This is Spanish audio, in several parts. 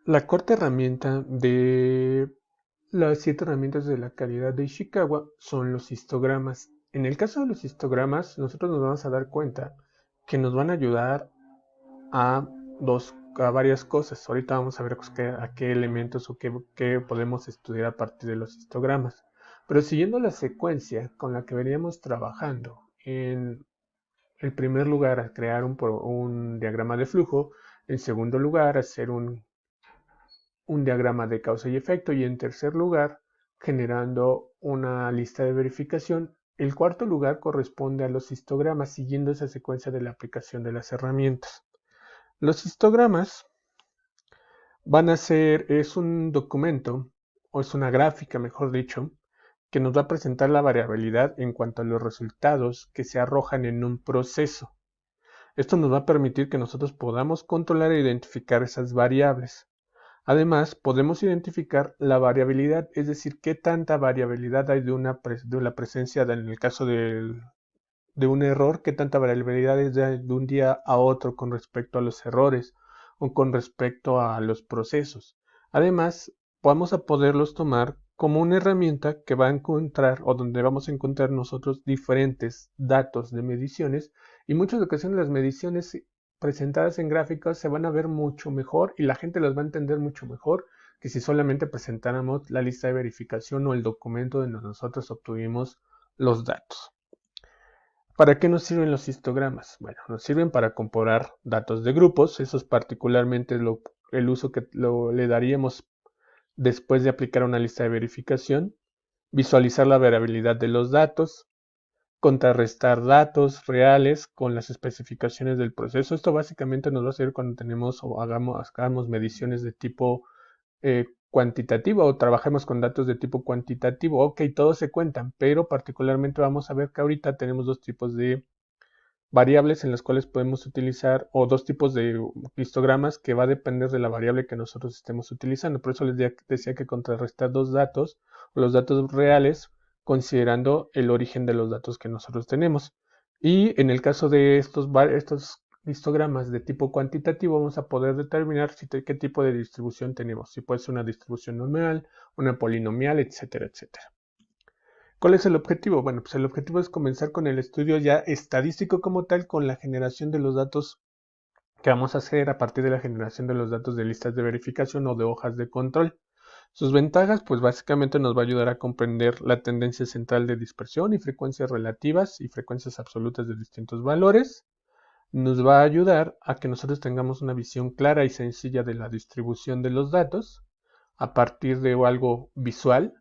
La corta herramienta de las 7 herramientas de la calidad de Ishikawa son los histogramas. En el caso de los histogramas, nosotros nos vamos a dar cuenta que nos van a ayudar a, a varias cosas. Ahorita vamos a ver pues, a qué elementos o qué podemos estudiar a partir de los histogramas. Pero siguiendo la secuencia con la que veníamos trabajando, en el primer lugar, a crear un diagrama de flujo. En segundo lugar, hacer un diagrama de causa y efecto. Y en tercer lugar, generando una lista de verificación. El cuarto lugar corresponde a los histogramas, siguiendo esa secuencia de la aplicación de las herramientas. Los histogramas es un documento, o es una gráfica, mejor dicho, que nos va a presentar la variabilidad en cuanto a los resultados que se arrojan en un proceso. Esto nos va a permitir que nosotros podamos controlar e identificar esas variables. Además, podemos identificar la variabilidad, es decir, qué tanta variabilidad hay de la presencia, en el caso de un error, qué tanta variabilidad es de un día a otro con respecto a los errores o con respecto a los procesos. Además, vamos a poderlos tomar como una herramienta que va a encontrar o donde vamos a encontrar nosotros diferentes datos de mediciones y muchas ocasiones las mediciones presentadas en gráficos se van a ver mucho mejor y la gente las va a entender mucho mejor que si solamente presentáramos la lista de verificación o el documento donde nosotros obtuvimos los datos. ¿Para qué nos sirven los histogramas? Bueno, nos sirven para comparar datos de grupos, eso es particularmente el uso que le daríamos después de aplicar una lista de verificación, visualizar la variabilidad de los datos, contrarrestar datos reales con las especificaciones del proceso. Esto básicamente nos va a servir cuando tenemos o hagamos mediciones de tipo cuantitativo o trabajemos con datos de tipo cuantitativo. Ok, todos se cuentan, pero particularmente vamos a ver que ahorita tenemos dos tipos de variables en las cuales podemos utilizar o dos tipos de histogramas que va a depender de la variable que nosotros estemos utilizando. Por eso les decía que contrarrestar dos datos o los datos reales considerando el origen de los datos que nosotros tenemos. Y en el caso de estos histogramas de tipo cuantitativo vamos a poder determinar qué tipo de distribución tenemos. Si puede ser una distribución normal, una polinomial, etcétera, etcétera. ¿Cuál es el objetivo? Bueno, pues el objetivo es comenzar con el estudio ya estadístico como tal, con la generación de los datos que vamos a hacer a partir de la generación de los datos de listas de verificación o de hojas de control. Sus ventajas, pues básicamente nos va a ayudar a comprender la tendencia central de dispersión y frecuencias relativas y frecuencias absolutas de distintos valores. Nos va a ayudar a que nosotros tengamos una visión clara y sencilla de la distribución de los datos a partir de algo visual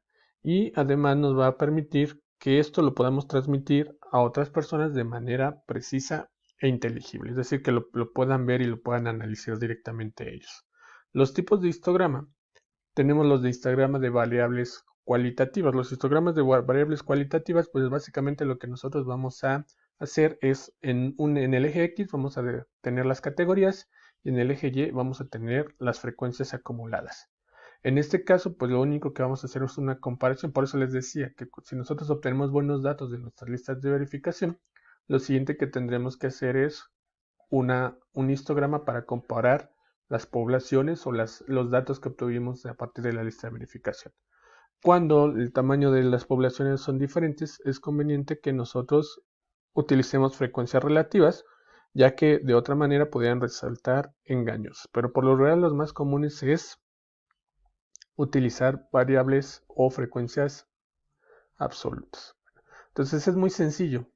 y además nos va a permitir que esto lo podamos transmitir a otras personas de manera precisa e inteligible, es decir, que lo puedan ver y lo puedan analizar directamente ellos. Los tipos de histograma. Tenemos los de histograma de variables cualitativas. Los histogramas de variables cualitativas, pues básicamente lo que nosotros vamos a hacer es en el eje X vamos a tener las categorías y en el eje Y vamos a tener las frecuencias acumuladas. En este caso, pues lo único que vamos a hacer es una comparación. Por eso les decía que si nosotros obtenemos buenos datos de nuestras listas de verificación, lo siguiente que tendremos que hacer es un histograma para comparar las poblaciones o los datos que obtuvimos a partir de la lista de verificación. Cuando el tamaño de las poblaciones son diferentes, es conveniente que nosotros utilicemos frecuencias relativas, ya que de otra manera podrían resaltar engaños. Pero por lo general los más comunes es utilizar variables o frecuencias absolutas. Entonces es muy sencillo.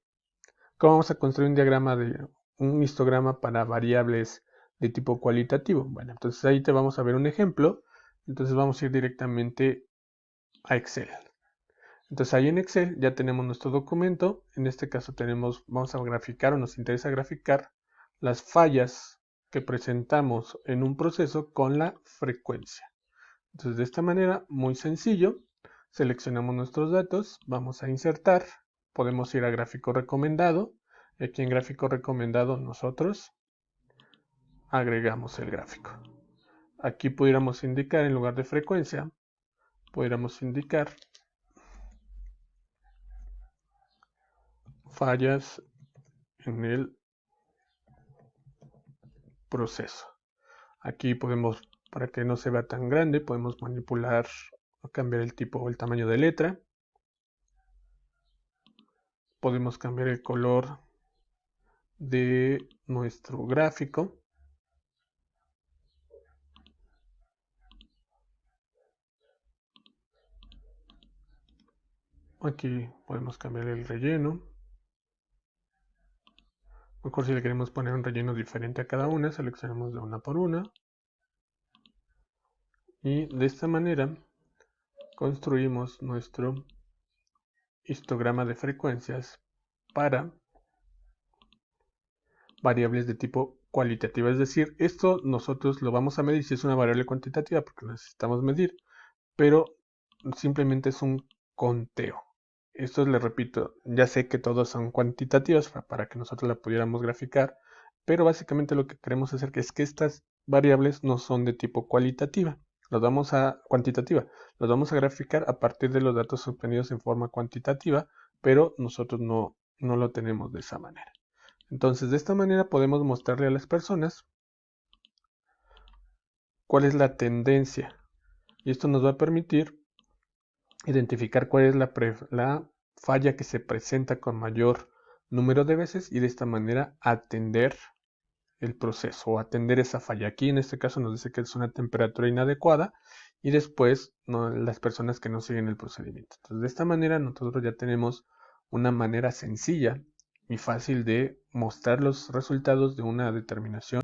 ¿Cómo vamos a construir un histograma para variables de tipo cualitativo? Bueno, entonces ahí te vamos a ver un ejemplo. Entonces vamos a ir directamente a Excel. Entonces ahí en Excel ya tenemos nuestro documento. En este caso vamos a graficar o nos interesa graficar las fallas que presentamos en un proceso con la frecuencia. Entonces de esta manera, muy sencillo, seleccionamos nuestros datos, vamos a insertar, podemos ir a gráfico recomendado, y aquí en gráfico recomendado nosotros agregamos el gráfico. Aquí pudiéramos indicar en lugar de frecuencia, pudiéramos indicar fallas en el proceso. Aquí podemos Para que no se vea tan grande, podemos manipular o cambiar el tipo o el tamaño de letra. Podemos cambiar el color de nuestro gráfico. Aquí podemos cambiar el relleno. Mejor si le queremos poner un relleno diferente a cada una, seleccionamos de una por una. Y de esta manera construimos nuestro histograma de frecuencias para variables de tipo cualitativa. Es decir, esto nosotros lo vamos a medir si es una variable cuantitativa porque necesitamos medir, pero simplemente es un conteo. Esto les repito, ya sé que todos son cuantitativos para que nosotros la pudiéramos graficar, pero básicamente lo que queremos hacer es que estas variables no son de tipo cuantitativa, los vamos a graficar a partir de los datos obtenidos en forma cuantitativa, pero nosotros no lo tenemos de esa manera. Entonces, de esta manera podemos mostrarle a las personas cuál es la tendencia, y esto nos va a permitir identificar cuál es la falla que se presenta con mayor número de veces y de esta manera atender el proceso o atender esa falla. Aquí en este caso nos dice que es una temperatura inadecuada y después las personas que no siguen el procedimiento. Entonces de esta manera nosotros ya tenemos una manera sencilla y fácil de mostrar los resultados de una determinación